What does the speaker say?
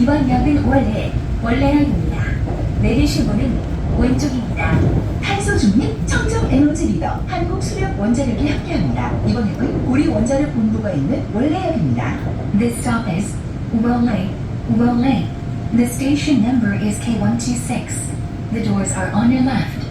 이번 역은 원래역입니다. 내리실 문은 왼쪽입니다. 탄소 중립 청정 에너지 리더 한국 수력 원자력이 함께합니다. 이번 역은 고리 원자력 본부가 있는 원래역입니다. This stop is Wolle. The station number is K126. The doors are on your left.